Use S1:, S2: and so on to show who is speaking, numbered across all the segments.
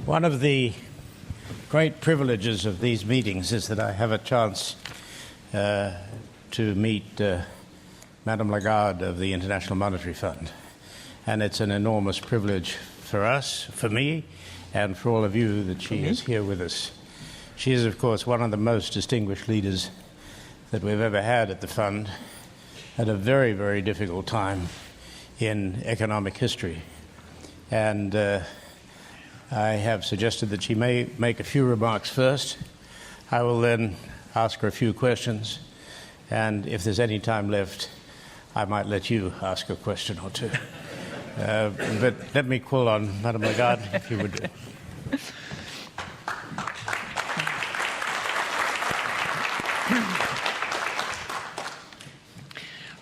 S1: One of the great privileges of these meetings is that I have a chance to meet Madame Lagarde of the International Monetary Fund. And it's an enormous privilege for us, for me, and for all of you that she is here with us. She is, of course, one of the most distinguished leaders that we've ever had at the Fund at a very, very difficult time in economic history. And I have suggested that she may make a few remarks first. I will then ask her a few questions, and if there's any time left, I might let you ask a question or two. But let me call on Madame Lagarde, if you would.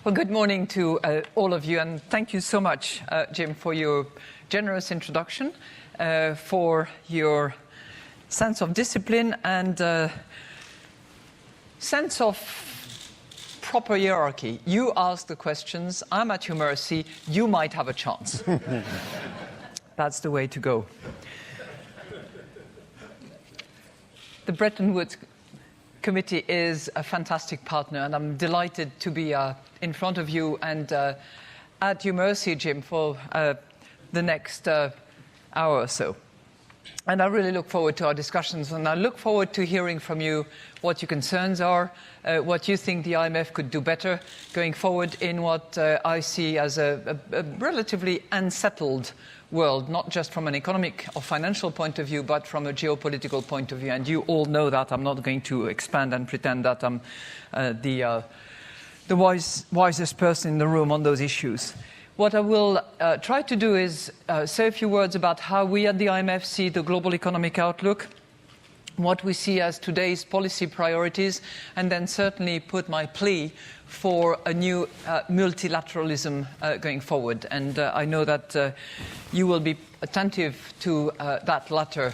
S2: Well, good morning to all of you, and thank you so much, Jim, for your generous introduction, for your sense of discipline and sense of proper hierarchy. You ask the questions, I'm at your mercy, you might have a chance. That's the way to go. The Bretton Woods Committee is a fantastic partner, and I'm delighted to be in front of you and at your mercy, Jim, for the next hour or so. And I really look forward to our discussions, and I look forward to hearing from you what your concerns are, what you think the IMF could do better going forward in what I see as a relatively unsettled world, not just from an economic or financial point of view, but from a geopolitical point of view. And you all know that. I'm not going to expand and pretend that I'm the wisest person in the room on those issues. What I will try to do is say a few words about how we at the IMF see the global economic outlook, what we see as today's policy priorities, and then certainly put my plea for a new multilateralism going forward. And I know that you will be attentive to that latter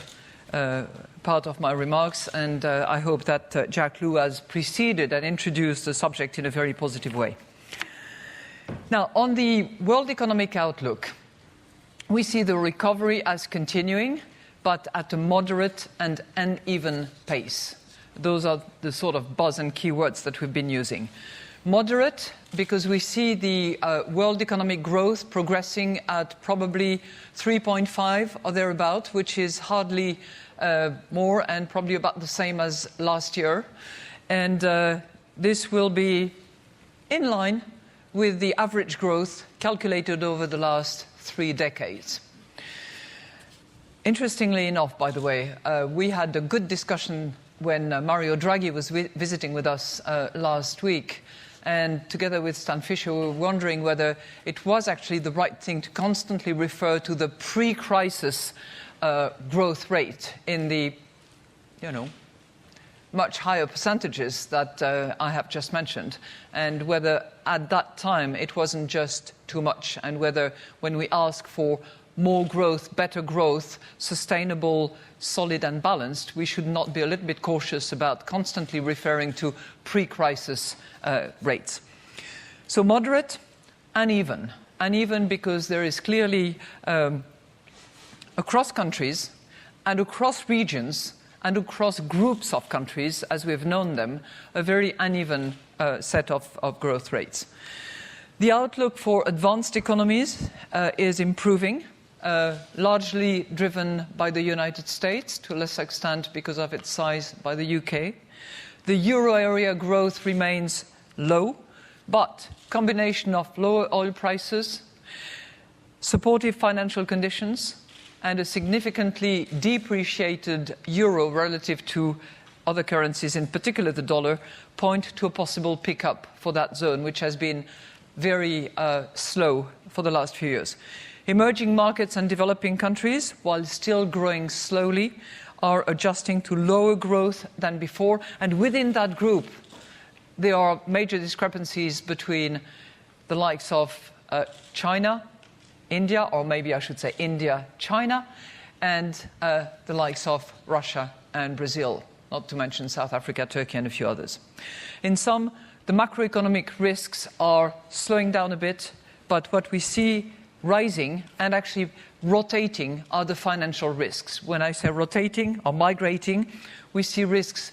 S2: part of my remarks, and I hope that Jack Lew has preceded and introduced the subject in a very positive way. Now, on the world economic outlook, we see the recovery as continuing, but at a moderate and uneven pace. Those are the sort of buzz and keywords that we've been using. Moderate, because we see the world economic growth progressing at probably 3.5 or thereabout, which is hardly more and probably about the same as last year. And this will be in line with the average growth calculated over the last 3 decades. Interestingly enough, by the way, we had a good discussion when Mario Draghi was visiting with us last week. And together with Stan Fischer, we were wondering whether it was actually the right thing to constantly refer to the pre-crisis growth rate in the, much higher percentages that I have just mentioned, and whether at that time it wasn't just too much, and whether when we ask for more growth, better growth, sustainable, solid and balanced, we should not be a little bit cautious about constantly referring to pre-crisis rates. So moderate, uneven. Uneven because there is clearly, across countries and across regions and across groups of countries, as we've known them, a very uneven set of growth rates. The outlook for advanced economies is improving, largely driven by the United States, to a lesser extent because of its size by the UK. The euro area growth remains low, but combination of lower oil prices, supportive financial conditions, and a significantly depreciated euro relative to other currencies, in particular the dollar, point to a possible pickup for that zone, which has been very slow for the last few years. Emerging markets and developing countries, while still growing slowly, are adjusting to lower growth than before. And within that group, there are major discrepancies between the likes of China, India, or maybe I should say India, China, and the likes of Russia and Brazil, not to mention South Africa, Turkey, and a few others. In sum, the macroeconomic risks are slowing down a bit, but what we see rising and actually rotating are the financial risks. When I say rotating or migrating, we see risks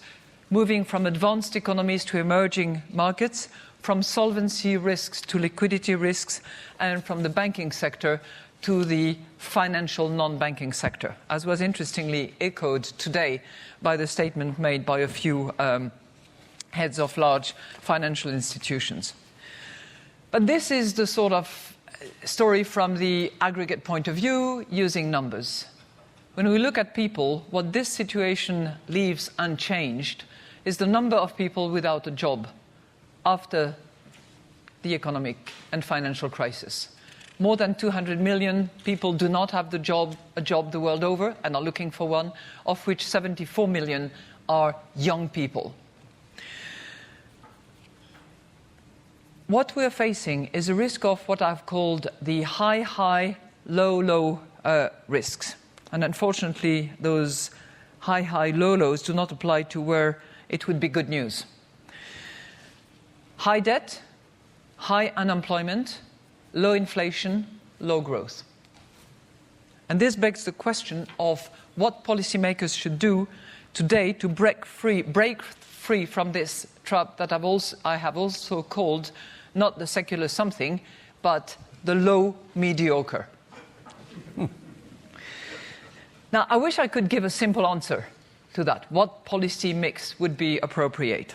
S2: moving from advanced economies to emerging markets, from solvency risks to liquidity risks, and from the banking sector to the financial non-banking sector, as was interestingly echoed today by the statement made by a few heads of large financial institutions. But this is the sort of story from the aggregate point of view, using numbers. When we look at people, what this situation leaves unchanged is the number of people without a job after the economic and financial crisis. More than 200 million people do not have a job the world over and are looking for one, of which 74 million are young people. What we're facing is a risk of what I've called the high, low risks. And unfortunately, those high, lows do not apply to where it would be good news. High debt, high unemployment, low inflation, low growth. And this begs the question of what policymakers should do today to break free from this trap that I have also called not the secular something, but the low mediocre. Now, I wish I could give a simple answer to that. What policy mix would be appropriate?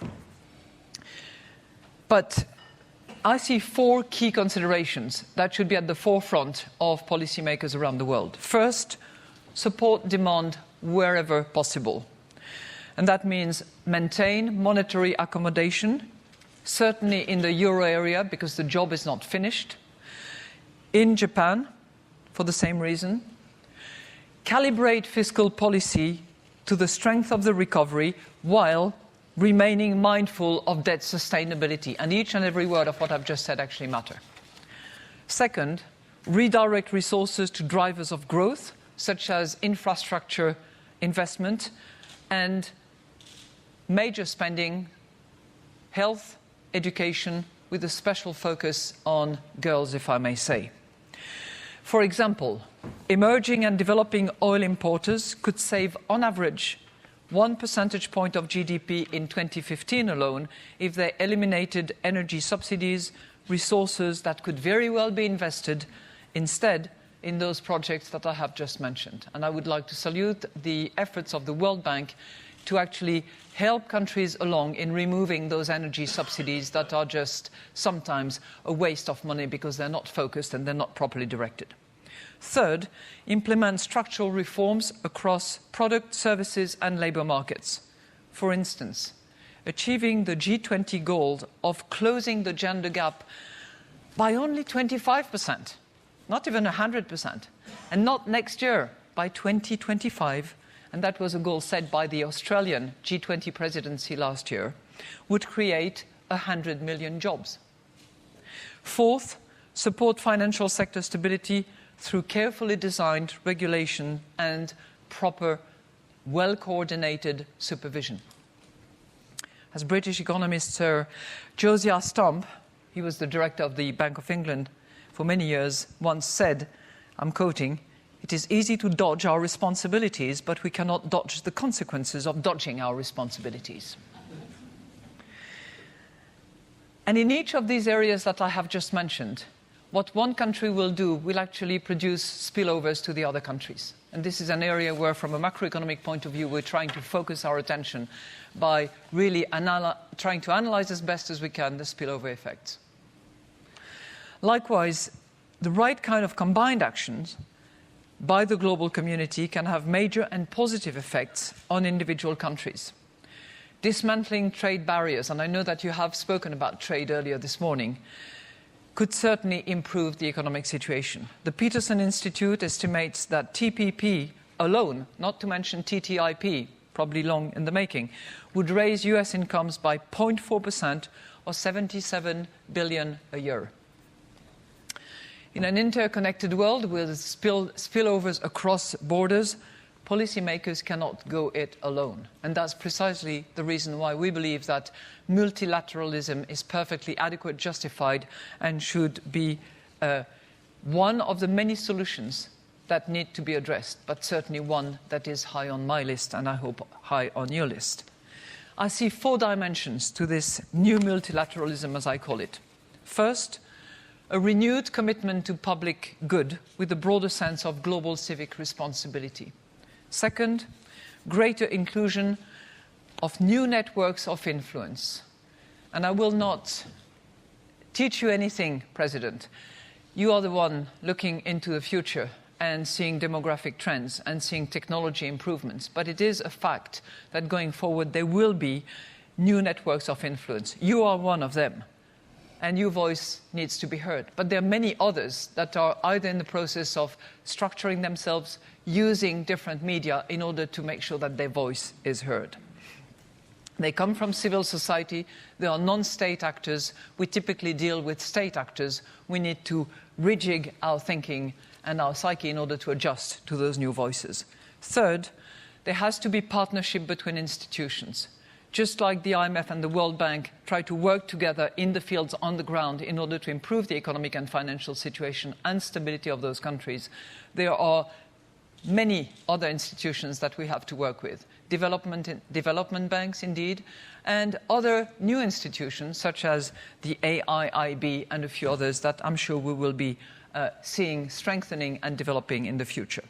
S2: But I see four key considerations that should be at the forefront of policymakers around the world. First, support demand wherever possible. And that means maintain monetary accommodation, certainly in the euro area because the job is not finished. In Japan, for the same reason. Calibrate fiscal policy to the strength of the recovery while remaining mindful of debt sustainability. And each and every word of what I've just said actually matter. Second, redirect resources to drivers of growth, such as infrastructure investment and major spending, health, education, with a special focus on girls, if I may say. For example, emerging and developing oil importers could save, on average, 1 percentage point of GDP in 2015 alone if they eliminated energy subsidies, resources that could very well be invested instead in those projects that I have just mentioned. And I would like to salute the efforts of the World Bank to actually help countries along in removing those energy subsidies that are just sometimes a waste of money because they're not focused and they're not properly directed. Third, implement structural reforms across product, services and labour markets. For instance, achieving the G20 goal of closing the gender gap by only 25%, not even 100%, and not next year, by 2025, and that was a goal set by the Australian G20 presidency last year, would create 100 million jobs. Fourth, support financial sector stability through carefully designed regulation and proper, well-coordinated supervision. As British economist Sir Josiah Stump, he was the director of the Bank of England for many years, once said, I'm quoting, "It is easy to dodge our responsibilities, but we cannot dodge the consequences of dodging our responsibilities." And in each of these areas that I have just mentioned, what one country will do will actually produce spillovers to the other countries. And this is an area where, from a macroeconomic point of view, we're trying to focus our attention by really trying to analyze as best as we can the spillover effects. Likewise, the right kind of combined actions by the global community can have major and positive effects on individual countries. Dismantling trade barriers, and I know that you have spoken about trade earlier this morning, could certainly improve the economic situation. The Peterson Institute estimates that TPP alone, not to mention TTIP, probably long in the making, would raise US incomes by 0.4% or 77 billion a year. In an interconnected world with spillovers across borders, policymakers cannot go it alone. And that's precisely the reason why we believe that multilateralism is perfectly adequate, justified, and should be one of the many solutions that need to be addressed, but certainly one that is high on my list and I hope high on your list. I see 4 dimensions to this new multilateralism, as I call it. First, a renewed commitment to public good with a broader sense of global civic responsibility. Second, greater inclusion of new networks of influence. And I will not teach you anything, President. You are the one looking into the future and seeing demographic trends and seeing technology improvements. But it is a fact that going forward there will be new networks of influence. You are one of them, and your voice needs to be heard. But there are many others that are either in the process of structuring themselves, using different media in order to make sure that their voice is heard. They come from civil society. They are non-state actors. We typically deal with state actors. We need to rejig our thinking and our psyche in order to adjust to those new voices. Third, there has to be partnership between institutions. Just like the IMF and the World Bank try to work together in the fields on the ground in order to improve the economic and financial situation and stability of those countries, there are many other institutions that we have to work with. Development banks, indeed, and other new institutions such as the AIIB and a few others that I'm sure we will be seeing strengthening and developing in the future.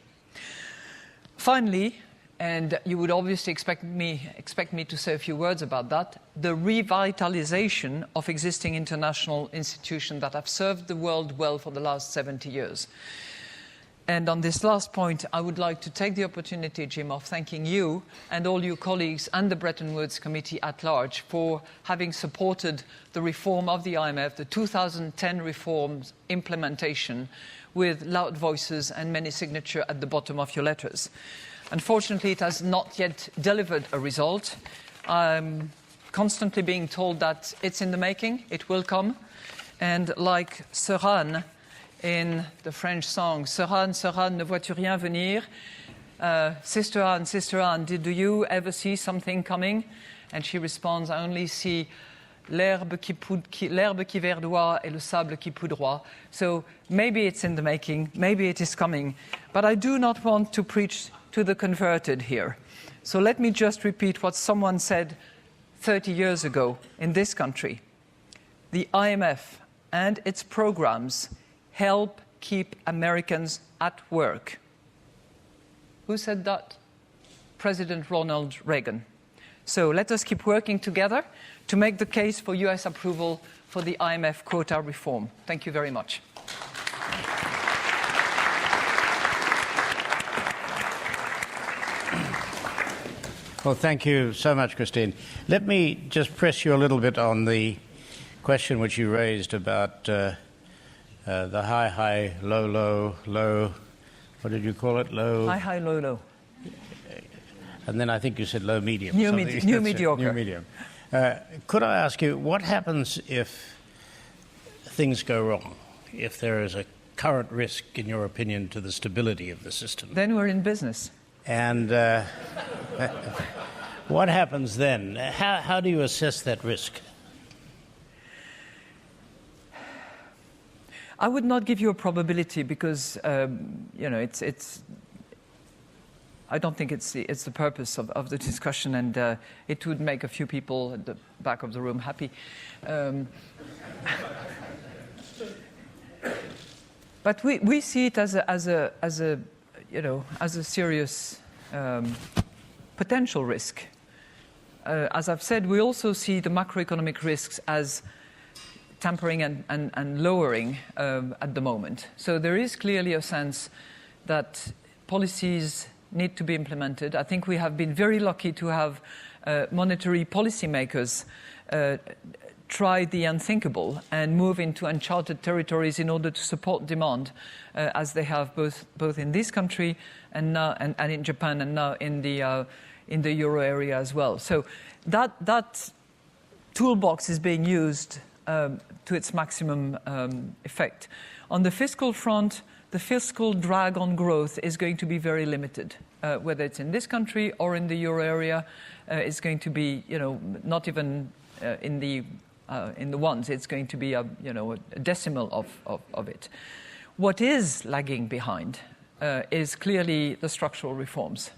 S2: Finally, and you would obviously expect me to say a few words about that, the revitalization of existing international institutions that have served the world well for the last 70 years. And on this last point, I would like to take the opportunity, Jim, of thanking you and all your colleagues and the Bretton Woods Committee at large for having supported the reform of the IMF, the 2010 reforms implementation, with loud voices and many signatures at the bottom of your letters. Unfortunately, it has not yet delivered a result. I'm constantly being told that it's in the making, it will come. And like Serane in the French song, Serane, Serane, ne vois-tu rien venir? Sister Anne, do you ever see something coming? And she responds, I only see l'herbe qui verdoie et le sable qui poudroie. So maybe it's in the making, maybe it is coming. But I do not want to preach to the converted here. So let me just repeat what someone said 30 years ago in this country. The IMF and its programs help keep Americans at work. Who said that? President Ronald Reagan. So let us keep working together to make the case for US approval for the IMF quota reform. Thank you very much.
S1: Well, thank you so much, Christine. Let me just press you a little bit on the question which you raised about the high, high, low, low, low. What did you call it? Low.
S2: High, high, low, low.
S1: And then I think you said low, medium.
S2: New mediocre.
S1: New medium. Could I ask you, what happens if things go wrong? If there is a current risk, in your opinion, to the stability of the system?
S2: Then we're in business.
S1: And what happens then? How do you assess that risk?
S2: I would not give you a probability because, it's. I don't think it's the purpose of the discussion, and it would make a few people at the back of the room happy. But we see it as a serious potential risk. As I've said, we also see the macroeconomic risks as tampering and lowering at the moment. So there is clearly a sense that policies need to be implemented. I think we have been very lucky to have monetary policymakers try the unthinkable and move into uncharted territories in order to support demand, as they have both in this country and now and in Japan and now in the euro area as well. So that toolbox is being used to its maximum effect. On the fiscal front, the fiscal drag on growth is going to be very limited. Whether it's in this country or in the euro area, it's going to be, not even in the ones. It's going to be a decimal of it. What is lagging behind is clearly the structural reforms,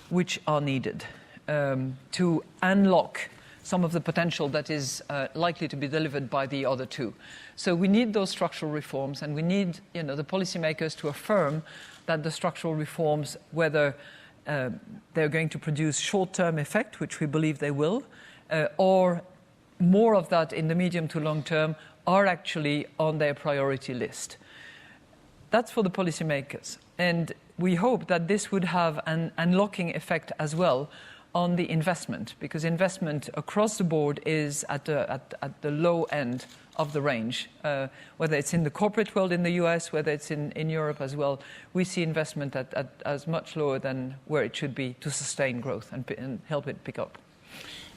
S2: which are needed to unlock some of the potential that is likely to be delivered by the other two. So we need those structural reforms, and we need the policymakers to affirm that the structural reforms, whether they're going to produce short-term effect, which we believe they will, or more of that in the medium to long term, are actually on their priority list. That's for the policymakers. And we hope that this would have an unlocking effect as well on the investment, because investment across the board is at the low end of the range. Whether it's in the corporate world in the US, whether it's in Europe as well, we see investment at as much lower than where it should be to sustain growth and help it pick up.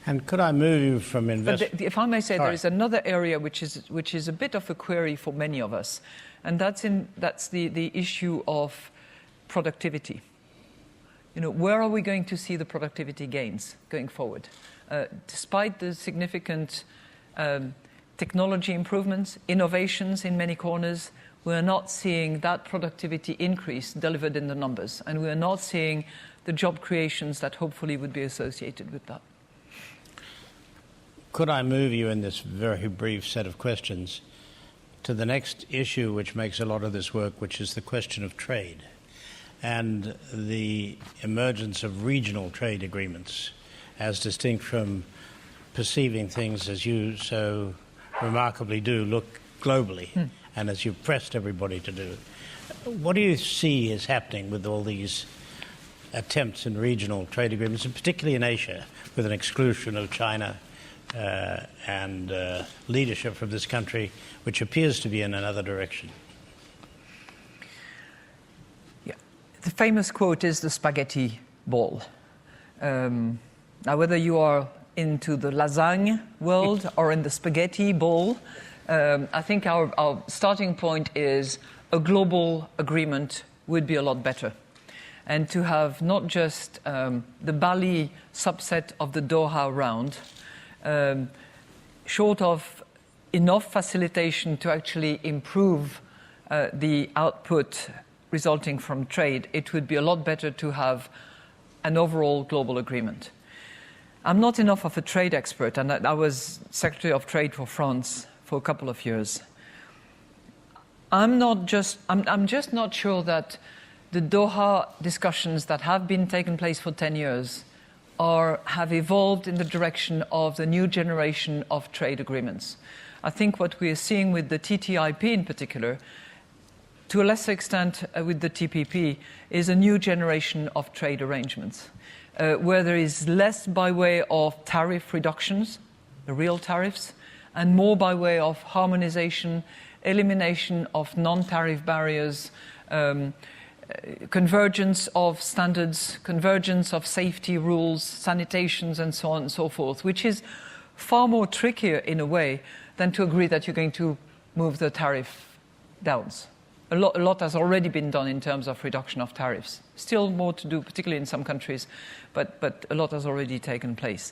S1: And could I move you from investment?
S2: If I may say,
S1: Sorry.
S2: there is another area which is a bit of a query for many of us, and that's the issue of productivity. Where are we going to see the productivity gains going forward? Despite the significant technology improvements, innovations in many corners, we're not seeing that productivity increase delivered in the numbers, and we're not seeing the job creations that hopefully would be associated with that.
S1: Could I move you in this very brief set of questions to the next issue which makes a lot of this work, which is the question of trade and the emergence of regional trade agreements as distinct from perceiving things, as you so remarkably do, look globally, and as you've pressed everybody to do. What do you see is happening with all these attempts in regional trade agreements, and particularly in Asia, with an exclusion of China and leadership from this country, which appears to be in another direction?
S2: Yeah. The famous quote is the spaghetti ball. Now, whether you are into the lasagne world or in the spaghetti bowl, I think our starting point is a global agreement would be a lot better. And to have not just the Bali subset of the Doha round, short of enough facilitation to actually improve the output resulting from trade, it would be a lot better to have an overall global agreement. I'm not enough of a trade expert, and I was Secretary of Trade for France for a couple of years. I'm just not sure that the Doha discussions that have been taking place for 10 years have evolved in the direction of the new generation of trade agreements. I think what we are seeing with the TTIP in particular, to a lesser extent with the TPP, is a new generation of trade arrangements, where there is less by way of tariff reductions, the real tariffs, and more by way of harmonization, elimination of non-tariff barriers, convergence of standards, convergence of safety rules, sanitations, and so on and so forth, which is far more trickier in a way than to agree that you're going to move the tariff downs. A lot has already been done in terms of reduction of tariffs. Still more to do, particularly in some countries, but a lot has already taken place.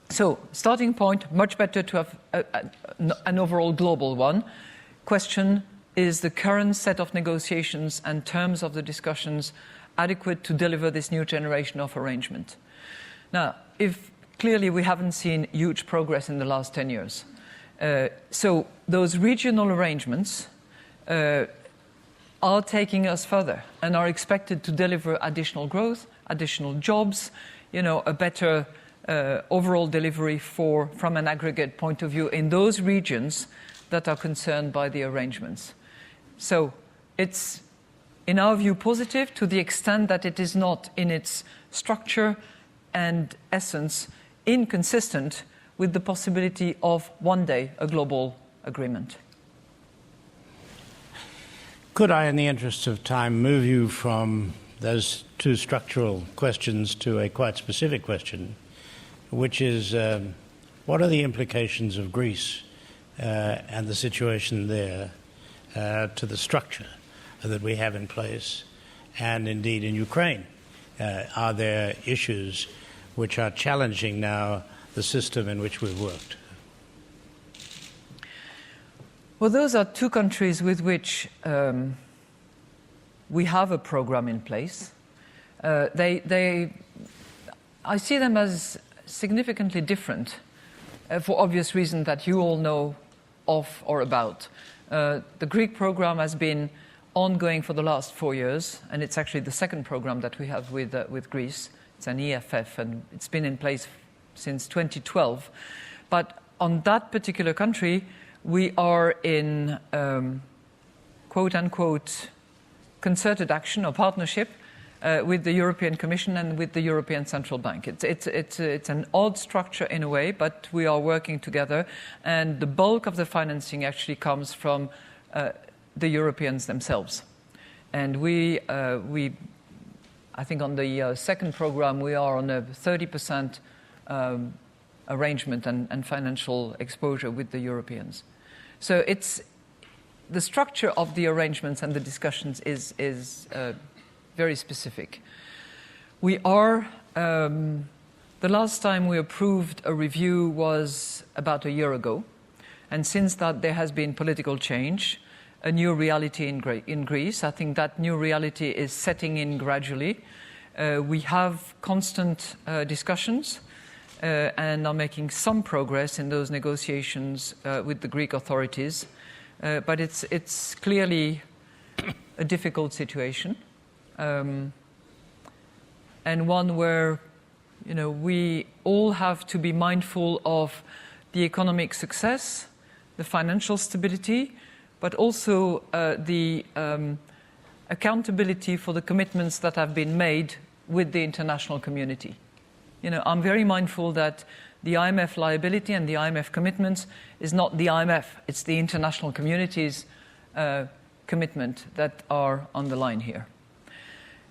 S2: So, starting point, much better to have an overall global one. Question: is the current set of negotiations and terms of the discussions adequate to deliver this new generation of arrangement? Now, if clearly we haven't seen huge progress in the last 10 years. So those regional arrangements are taking us further and are expected to deliver additional growth, additional jobs, a better overall delivery from an aggregate point of view in those regions that are concerned by the arrangements. So it's, in our view, positive to the extent that it is not in its structure and essence inconsistent with the possibility of one day a global agreement.
S1: Could I, in the interest of time, move you from those two structural questions to a quite specific question, which is what are the implications of Greece and the situation there to the structure that we have in place, and indeed in Ukraine? Are there issues which are challenging now the system in which we've worked?
S2: Well, those are two countries with which we have a program in place. I see them as significantly different for obvious reasons that you all know of or about. The Greek program has been ongoing for the last 4 years, and it's actually the second program that we have with Greece. It's an EFF, and it's been in place since 2012. But on that particular country, we are in quote-unquote concerted action or partnership with the European Commission and with the European Central Bank. It's an odd structure in a way, but we are working together, and the bulk of the financing actually comes from the Europeans themselves. And I think on the second program, we are on a 30% arrangement and financial exposure with the Europeans. So the structure of the arrangements and the discussions is very specific. We are, the last time we approved a review was about a year ago, and since that there has been political change, a new reality in Greece. I think that new reality is setting in gradually. We have constant discussions and are making some progress in those negotiations with the Greek authorities, but it's clearly a difficult situation. And one where, we all have to be mindful of the economic success, the financial stability, but also the accountability for the commitments that have been made with the international community. I'm very mindful that the IMF liability and the IMF commitments is not the IMF, it's the international community's commitment that are on the line here.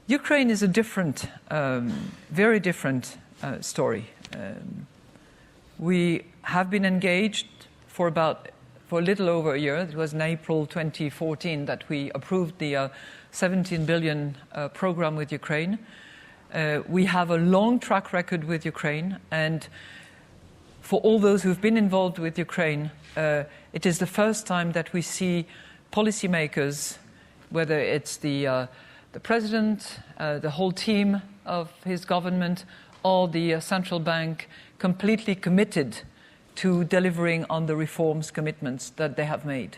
S2: Ukraine is a different, very different story. We have been engaged for a little over a year. It was in April 2014 that we approved the 17 billion program with Ukraine. We have a long track record with Ukraine, and for all those who've been involved with Ukraine, it is the first time that we see policymakers, whether it's the president, the whole team of his government, or the central bank, completely committed to delivering on the reforms commitments that they have made.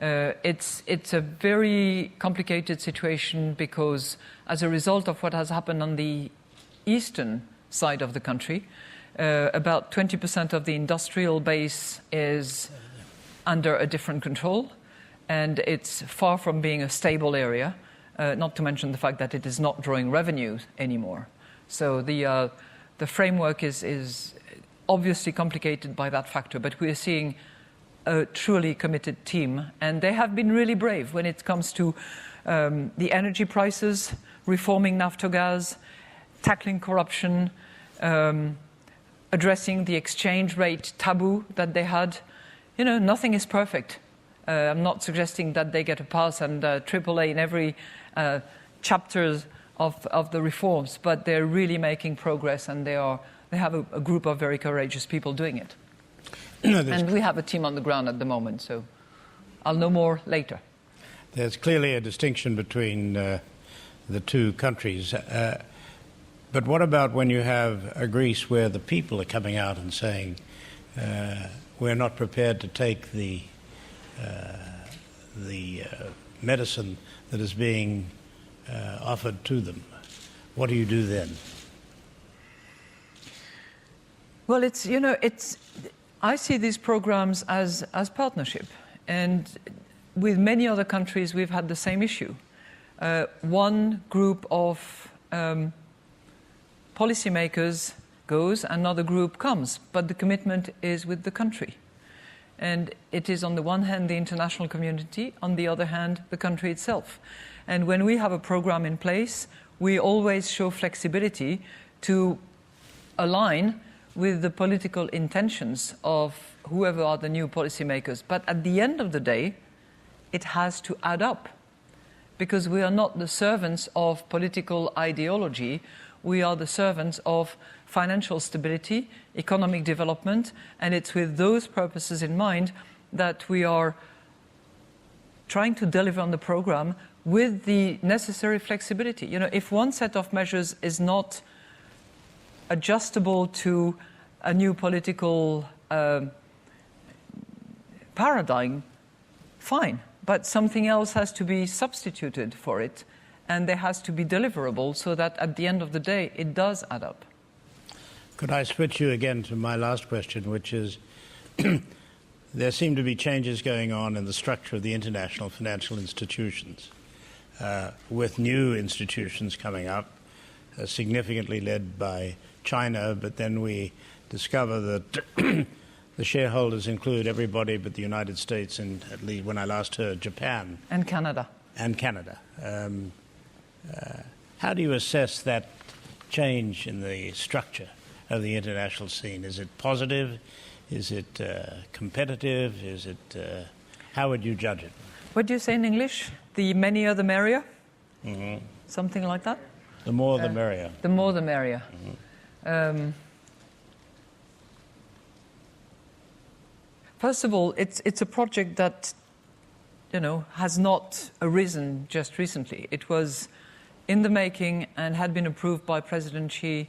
S2: It's a very complicated situation because as a result of what has happened on the eastern side of the country, about 20% of the industrial base is under a different control, and it's far from being a stable area, not to mention the fact that it is not drawing revenues anymore. So the framework is obviously complicated by that factor, but we are seeing a truly committed team, and they have been really brave when it comes to the energy prices, reforming Naftogaz, tackling corruption, addressing the exchange rate taboo that they had. Nothing is perfect. I'm not suggesting that they get a pass and AAA in every chapter of the reforms, but they're really making progress, and they have a group of very courageous people doing it. And we have a team on the ground at the moment, so I'll know more later.
S1: There's clearly a distinction between the two countries. But what about when you have a Greece where the people are coming out and saying, we're not prepared to take the medicine that is being offered to them? What do you do then?
S2: Well, I see these programs as partnership, and with many other countries we've had the same issue. One group of policymakers goes, another group comes, but the commitment is with the country. And it is on the one hand the international community, on the other hand the country itself. And when we have a program in place, we always show flexibility to align with the political intentions of whoever are the new policymakers. But at the end of the day, it has to add up, because we are not the servants of political ideology. We are the servants of financial stability, economic development, and it's with those purposes in mind that we are trying to deliver on the program with the necessary flexibility. If one set of measures is not adjustable to a new political paradigm, fine. But something else has to be substituted for it, and there has to be deliverable so that at the end of the day, it does add up.
S1: Could I switch you again to my last question, which is there seem to be changes going on in the structure of the international financial institutions, with new institutions coming up, significantly led by China, but then we discover that the shareholders include everybody but the United States and, at least when I last heard, Japan.
S2: And Canada.
S1: And Canada. How do you assess that change in the structure of the international scene? Is it positive? Is it competitive? Is it? How would you judge it?
S2: What do you say in English? The many the merrier?
S1: Mm-hmm.
S2: Something like that?
S1: The more the merrier.
S2: The more the merrier.
S1: Mm-hmm.
S2: First of all, it's a project that, has not arisen just recently. It was in the making and had been approved by President Xi,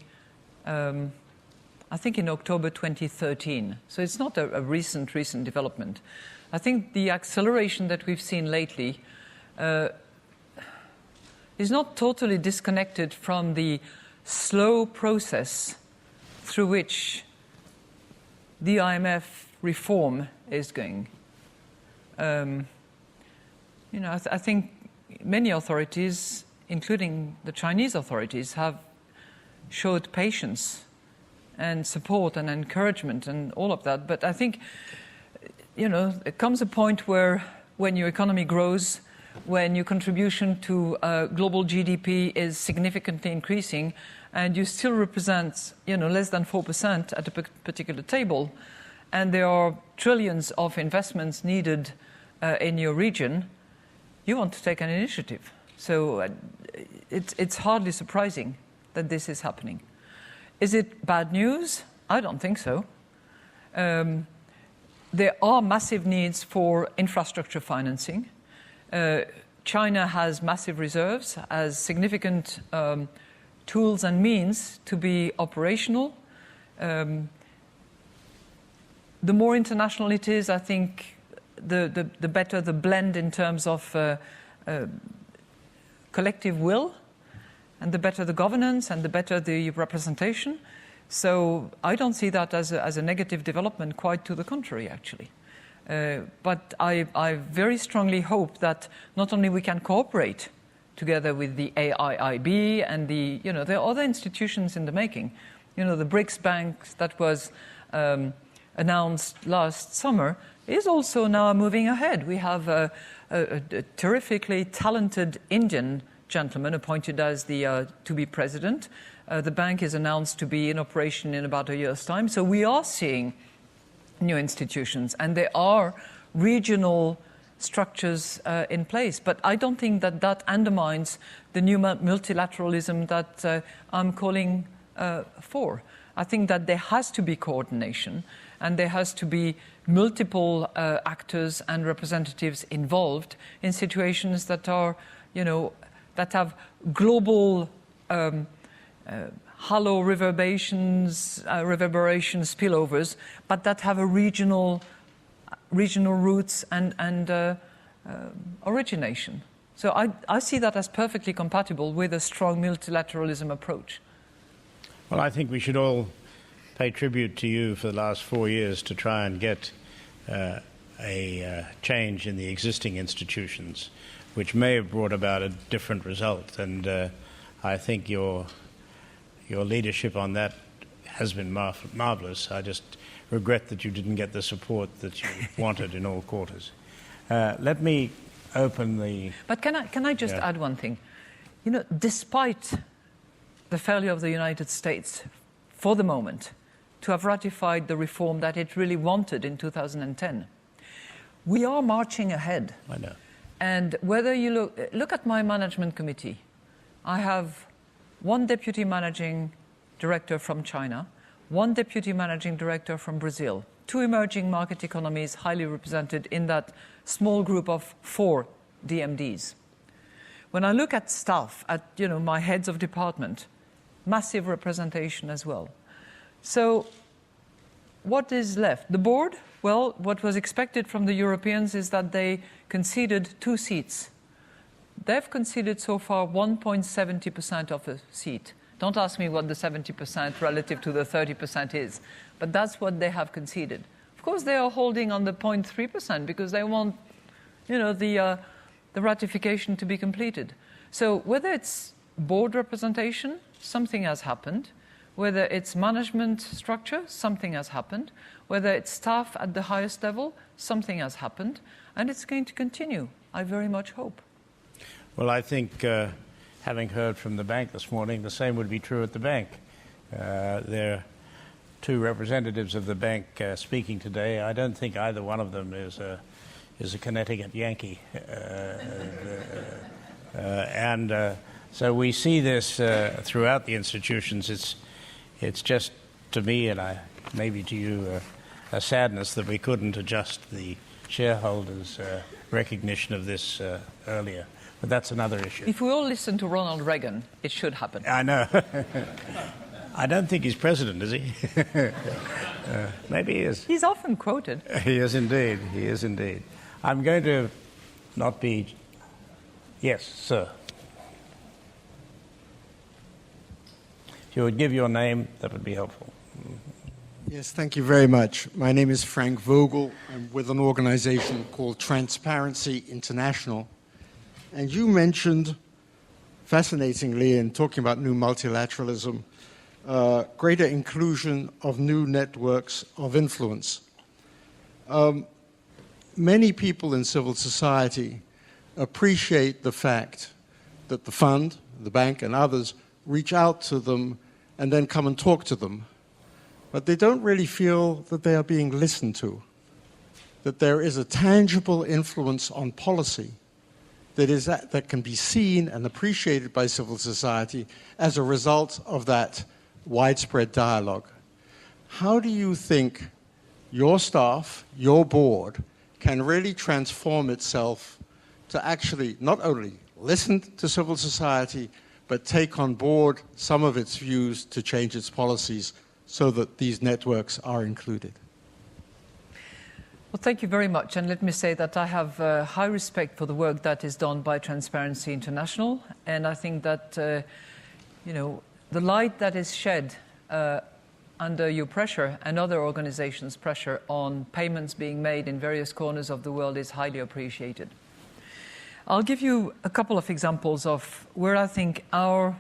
S2: I think in October 2013. So it's not a recent development. I think the acceleration that we've seen lately is not totally disconnected from the slow process through which the IMF reform is going. I think many authorities, including the Chinese authorities, have showed patience and support and encouragement and all of that. But I think, it comes a point where when your economy grows, when your contribution to global GDP is significantly increasing, and you still represent, less than 4% at a particular table, and there are trillions of investments needed in your region, you want to take an initiative. So it's hardly surprising that this is happening. Is it bad news? I don't think so. There are massive needs for infrastructure financing. China has massive reserves, has significant tools and means to be operational. The more international it is, I think, the better the blend in terms of collective will, and the better the governance, and the better the representation. So I don't see that as a negative development, quite to the contrary, actually. But I very strongly hope that not only we can cooperate together with the AIIB and there are other institutions in the making. The BRICS Bank that was announced last summer is also now moving ahead. We have a terrifically talented Indian gentleman appointed as to be president. The bank is announced to be in operation in about a year's time. So we are seeing new institutions, and there are regional structures in place. But I don't think that undermines the new multilateralism that I'm calling for. I think that there has to be coordination, and there has to be multiple actors and representatives involved in situations that are, that have global hollow reverberations, spillovers, but that have a regional roots and origination. So I see that as perfectly compatible with a strong multilateralism approach.
S1: Well, I think we should all pay tribute to you for the last 4 years to try and get a change in the existing institutions, which may have brought about a different result. And I think your leadership on that has been marvelous. I just regret that you didn't get the support that you wanted in all quarters. Let me open the...
S2: But can I just add one thing? Despite the failure of the United States, for the moment, to have ratified the reform that it really wanted in 2010, we are marching ahead.
S1: I know.
S2: And whether you look at my management committee, I have one deputy managing director from China, one deputy managing director from Brazil, two emerging market economies highly represented in that small group of 4 DMDs. When I look at staff, at my heads of department, massive representation as well. So what is left? The board? Well, what was expected from the Europeans is that they conceded 2 seats. They've conceded so far 1.70% of a seat. Don't ask me what the 70% relative to the 30% is, but that's what they have conceded. Of course, they are holding on the 0.3% because they want, the ratification to be completed. So whether it's board representation, something has happened. Whether it's management structure, something has happened. Whether it's staff at the highest level, something has happened. And it's going to continue, I very much hope.
S1: Well, I think, having heard from the bank this morning, the same would be true at the bank. There are 2 representatives of the bank speaking today. I don't think either one of them is a Connecticut Yankee. So we see this throughout the institutions. It's just, to me, and maybe to you, a sadness that we couldn't adjust the shareholders' recognition of this earlier. But that's another issue.
S2: If we all listen to Ronald Reagan, it should happen.
S1: I know. I don't think he's president, is he? Maybe he is.
S2: He's often quoted.
S1: He is indeed. He is indeed. I'm going to not be... Yes, sir. If you would give your name, that would be helpful.
S3: Yes, thank you very much. My name is Frank Vogel. I'm with an organization called Transparency International. And you mentioned, fascinatingly, in talking about new multilateralism, greater inclusion of new networks of influence. Many people in civil society appreciate the fact that the fund, the bank, and others reach out to them and then come and talk to them. But they don't really feel that they are being listened to, that there is a tangible influence on policy that can be seen and appreciated by civil society as a result of that widespread dialogue. How do you think your staff, your board, can really transform itself to actually not only listen to civil society, but take on board some of its views to change its policies so that these networks are included?
S2: Well, thank you very much. And let me say that I have high respect for the work that is done by Transparency International. And I think that, the light that is shed under your pressure and other organizations' pressure on payments being made in various corners of the world is highly appreciated. I'll give you a couple of examples of where I think our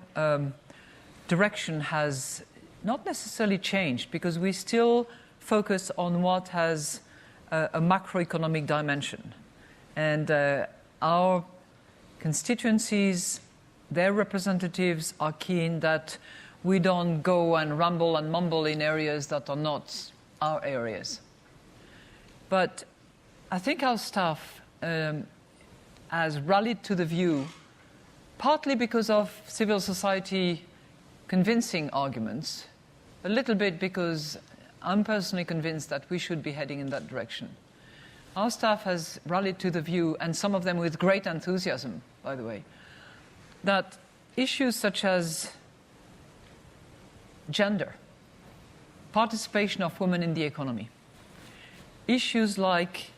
S2: direction has not necessarily changed, because we still focus on what has a macroeconomic dimension. And our constituencies, their representatives are keen that we don't go and rumble and mumble in areas that are not our areas. But I think our staff has rallied to the view, partly because of civil society convincing arguments, a little bit because I'm personally convinced that we should be heading in that direction. Our staff has rallied to the view, and some of them with great enthusiasm, by the way, that issues such as gender, participation of women in the economy, issues like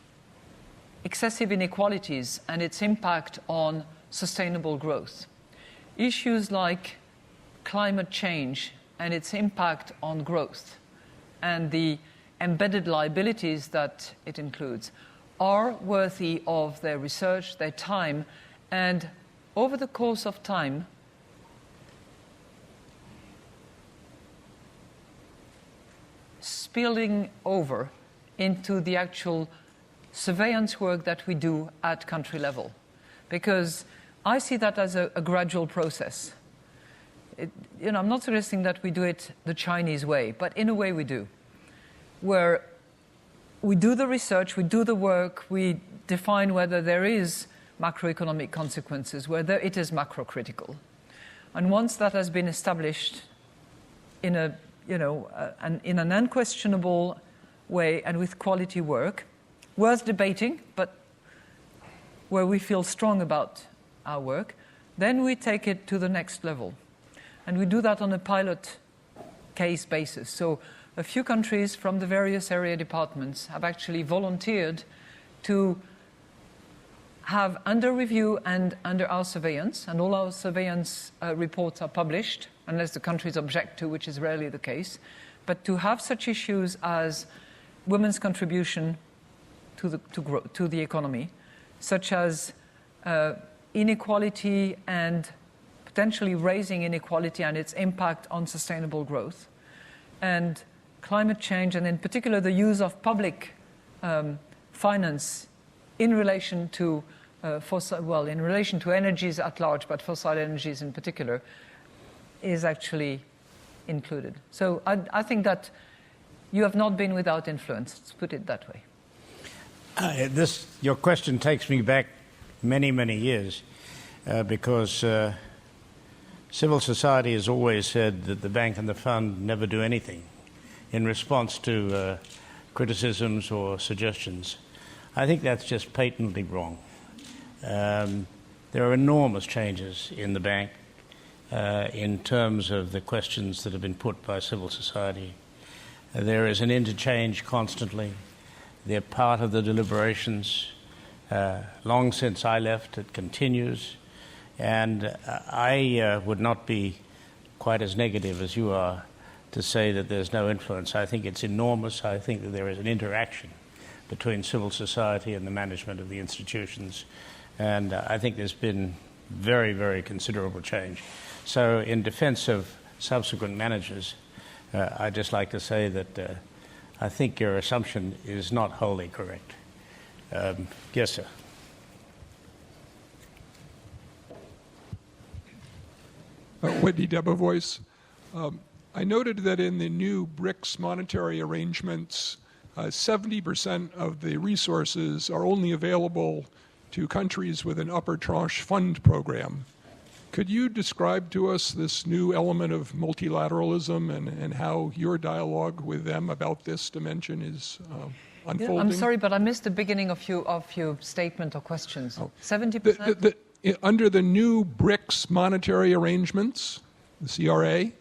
S2: excessive inequalities and its impact on sustainable growth, issues like climate change and its impact on growth, and the embedded liabilities that it includes, are worthy of their research, their time, and over the course of time, spilling over into the actual surveillance work that we do at country level. Because I see that as a gradual process. I'm not suggesting that we do it the Chinese way, but in a way we do, where we do the research, we do the work, we define whether there is macroeconomic consequences, whether it is macrocritical. And once that has been established in in an unquestionable way and with quality work, worth debating, but where we feel strong about our work, then we take it to the next level. And we do that on a pilot case basis. So a few countries from the various area departments have actually volunteered to have under review and under our surveillance, and all our surveillance reports are published, unless the countries object to, which is rarely the case, but to have such issues as women's contribution to the economy, such as inequality and potentially raising inequality and its impact on sustainable growth, and climate change, and in particular the use of public finance in relation to in relation to energies at large, but fossil energies in particular, is actually included. So I think that you have not been without influence, let's put it that way.
S1: Your question takes me back many, many years because civil society has always said that the bank and the fund never do anything in response to criticisms or suggestions. I think that's just patently wrong. There are enormous changes in the bank in terms of the questions that have been put by civil society. There is an interchange constantly. They're part of the deliberations. Long since I left, it continues. And I would not be quite as negative as you are to say that there's no influence. I think it's enormous. I think that there is an interaction between civil society and the management of the institutions. And I think there's been very, very considerable change. So in defense of subsequent managers, I'd just like to say that I think your assumption is not wholly correct. Yes, sir.
S4: Whitney Debevoise. I noted that in the new BRICS monetary arrangements, 70% of the resources are only available to countries with an upper tranche fund program. Could you describe to us this new element of multilateralism and how your dialogue with them about this dimension is unfolding?
S2: I'm sorry, but I missed the beginning of your statement or questions. 70%?
S4: Under the new BRICS monetary arrangements, the CRA,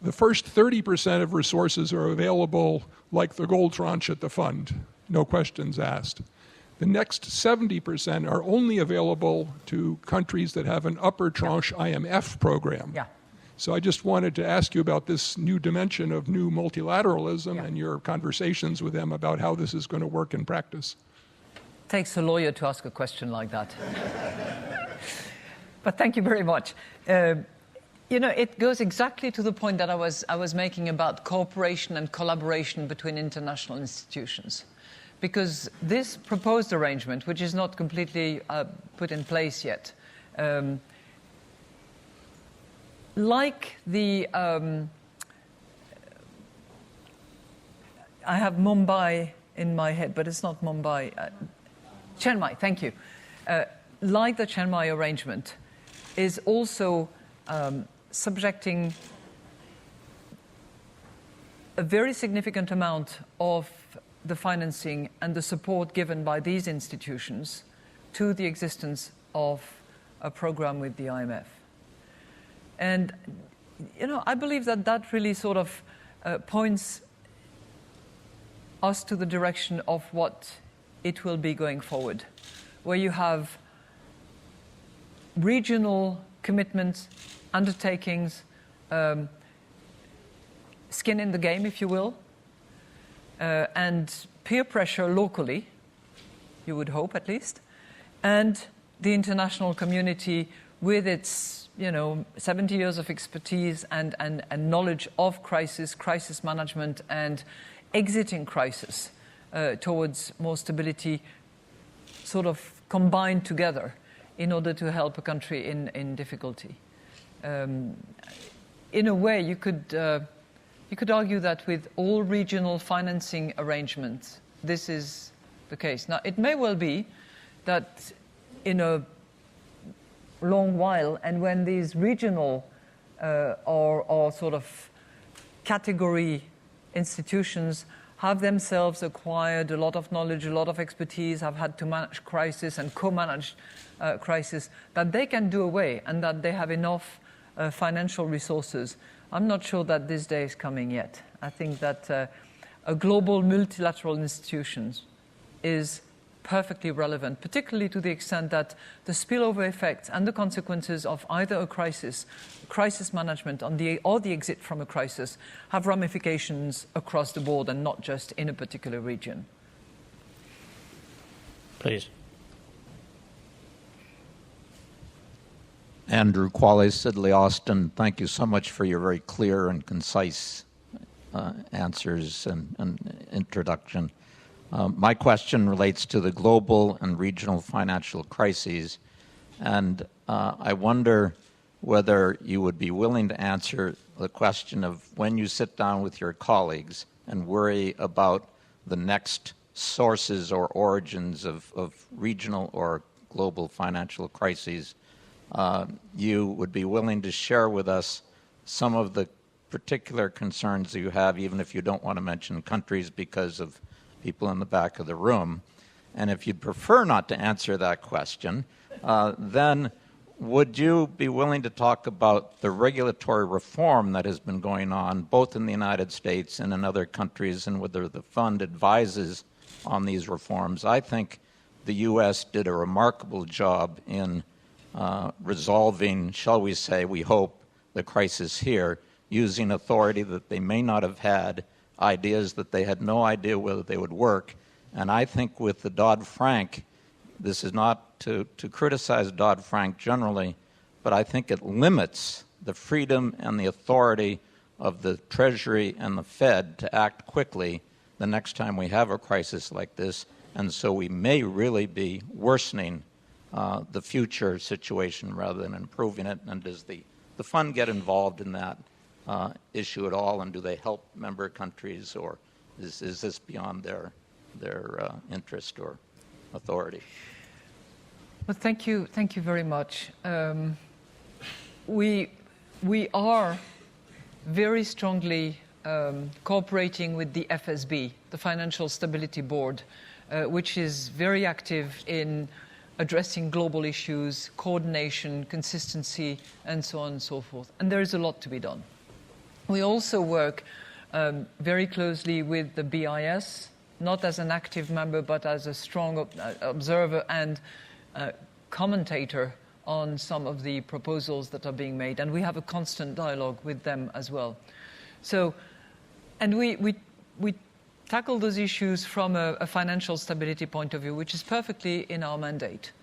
S4: the first 30% of resources are available like the gold tranche at the fund, no questions asked. The next 70% are only available to countries that have an upper tranche IMF program.
S2: Yeah.
S4: So I just wanted to ask you about this new dimension of new multilateralism and your conversations with them about how this is going to work in practice.
S2: Takes a lawyer to ask a question like that. But thank you very much. It goes exactly to the point that I was making about cooperation and collaboration between international institutions. Because this proposed arrangement, which is not completely put in place yet, like the... I have Mumbai in my head, but it's not Mumbai. Chiang Mai, thank you. Like the Chiang Mai arrangement, is also subjecting a very significant amount of the financing and the support given by these institutions to the existence of a program with the IMF. And, I believe that really sort of points us to the direction of what it will be going forward, where you have regional commitments, undertakings, skin in the game, if you will, and peer pressure locally, you would hope at least, and the international community with its 70 years of expertise and knowledge of crisis management and exiting crisis towards more stability, sort of combined together in order to help a country in difficulty. In a way, you could argue that with all regional financing arrangements, this is the case. Now, it may well be that in a long while, and when these regional or sort of category institutions have themselves acquired a lot of knowledge, a lot of expertise, have had to manage crisis and co-manage crisis, that they can do away and that they have enough financial resources. I'm not sure that this day is coming yet. I think that a global multilateral institution is perfectly relevant, particularly to the extent that the spillover effects and the consequences of either a crisis management or the exit from a crisis have ramifications across the board and not just in a particular region.
S1: Please.
S5: Andrew Qualley, Sidley Austin, thank you so much for your very clear and concise answers and introduction. My question relates to the global and regional financial crises, and I wonder whether you would be willing to answer the question of when you sit down with your colleagues and worry about the next sources or origins of regional or global financial crises, you would be willing to share with us some of the particular concerns that you have, even if you don't want to mention countries because of people in the back of the room. And if you'd prefer not to answer that question, then would you be willing to talk about the regulatory reform that has been going on both in the United States and in other countries, and whether the fund advises on these reforms? I think the U.S. did a remarkable job in resolving, shall we say, we hope, the crisis here, using authority that they may not have had, ideas that they had no idea whether they would work. And I think with the Dodd-Frank, this is not to criticize Dodd-Frank generally, but I think it limits the freedom and the authority of the Treasury and the Fed to act quickly the next time we have a crisis like this. And so we may really be worsening the future situation rather than improving it. And does the fund get involved in that issue at all, and do they help member countries, or is this beyond their interest or authority?
S2: Well, thank you very much. We are very strongly cooperating with the FSB, the Financial Stability Board, which is very active in addressing global issues, coordination, consistency, and so on and so forth. And there is a lot to be done. We also work very closely with the BIS, not as an active member, but as a strong observer and commentator on some of the proposals that are being made. And we have a constant dialogue with them as well. So, and we tackle those issues from a financial stability point of view, which is perfectly in our mandate.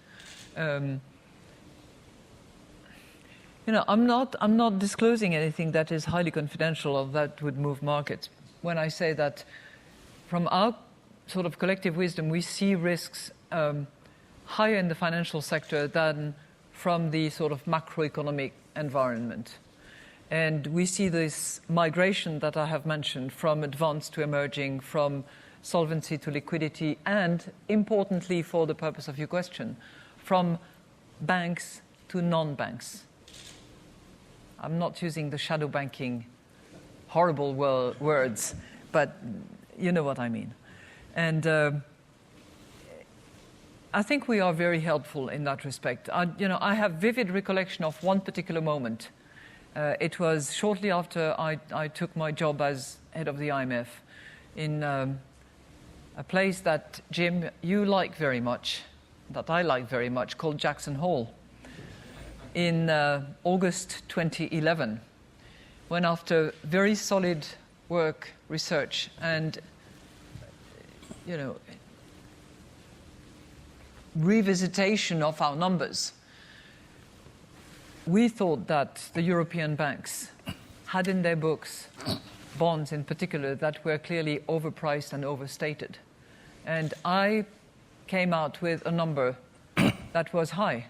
S2: I'm not disclosing anything that is highly confidential or that would move markets. When I say that, from our sort of collective wisdom, we see risks higher in the financial sector than from the sort of macroeconomic environment. And we see this migration that I have mentioned from advanced to emerging, from solvency to liquidity, and importantly for the purpose of your question, from banks to non-banks. I'm not using the shadow banking horrible words, but you know what I mean. And I think we are very helpful in that respect. I have vivid recollection of one particular moment. It was shortly after I took my job as head of the IMF in a place that, Jim, you like very much, that I like very much, called Jackson Hole, in August 2011, when after very solid work, research, and revisitation of our numbers, we thought that the European banks had in their books bonds in particular that were clearly overpriced and overstated. And I came out with a number that was high,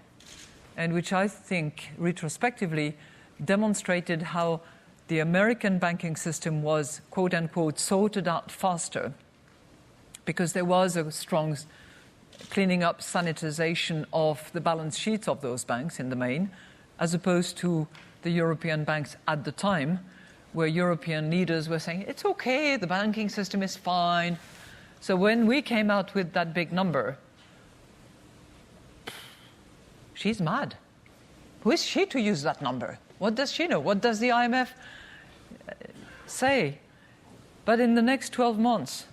S2: and which I think retrospectively demonstrated how the American banking system was, quote unquote, sorted out faster, because there was a strong cleaning up, sanitization of the balance sheets of those banks in the main, as opposed to the European banks at the time, where European leaders were saying, it's okay, the banking system is fine. So when we came out with that big number, she's mad. Who is she to use that number? What does she know? What does the IMF say? But in the next 12 months,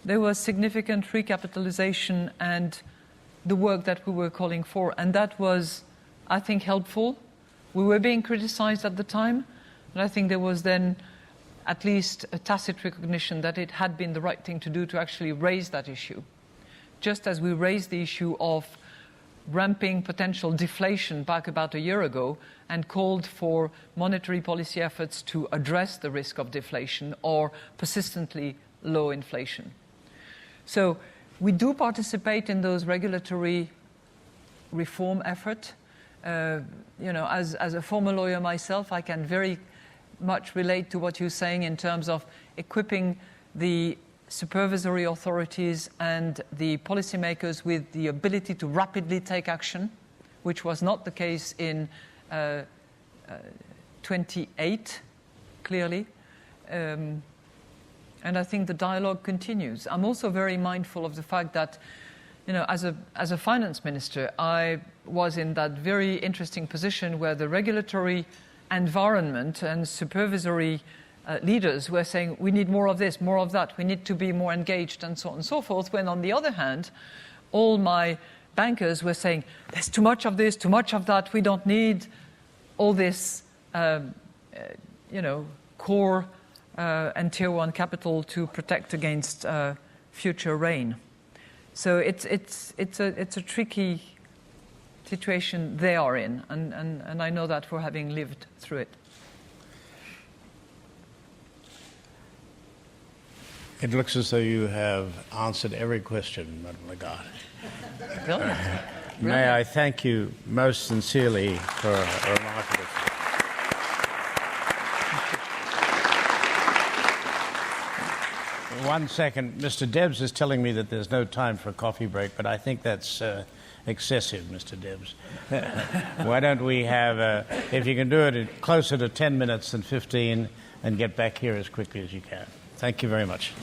S2: there was significant recapitalization and the work that we were calling for. And that was, I think, helpful. We were being criticized at the time, and I think there was then at least a tacit recognition that it had been the right thing to do to actually raise that issue. Just as we raised the issue of ramping potential deflation back about a year ago and called for monetary policy efforts to address the risk of deflation or persistently low inflation. So we do participate in those regulatory reform efforts. As a former lawyer myself, I can very much relate to what you're saying in terms of equipping the supervisory authorities and the policymakers with the ability to rapidly take action, which was not the case in 28, clearly. And I think the dialogue continues. I'm also very mindful of the fact that, as a finance minister, I was in that very interesting position where the regulatory environment and supervisory leaders were saying, we need more of this, more of that, we need to be more engaged, and so on and so forth, when on the other hand, all my bankers were saying, there's too much of this, too much of that, we don't need all this, core and tier one capital to protect against future rain. So it's a tricky situation they are in, and I know that for having lived through it.
S1: It looks as though you have answered every question, Madam Lagarde.
S2: Brilliant.
S1: May I thank you most sincerely for a remarkable... 1 second. Mr. Debs is telling me that there's no time for a coffee break, but I think that's excessive, Mr. Debs. Why don't we have, if you can do it closer to 10 minutes than 15, and get back here as quickly as you can. Thank you very much.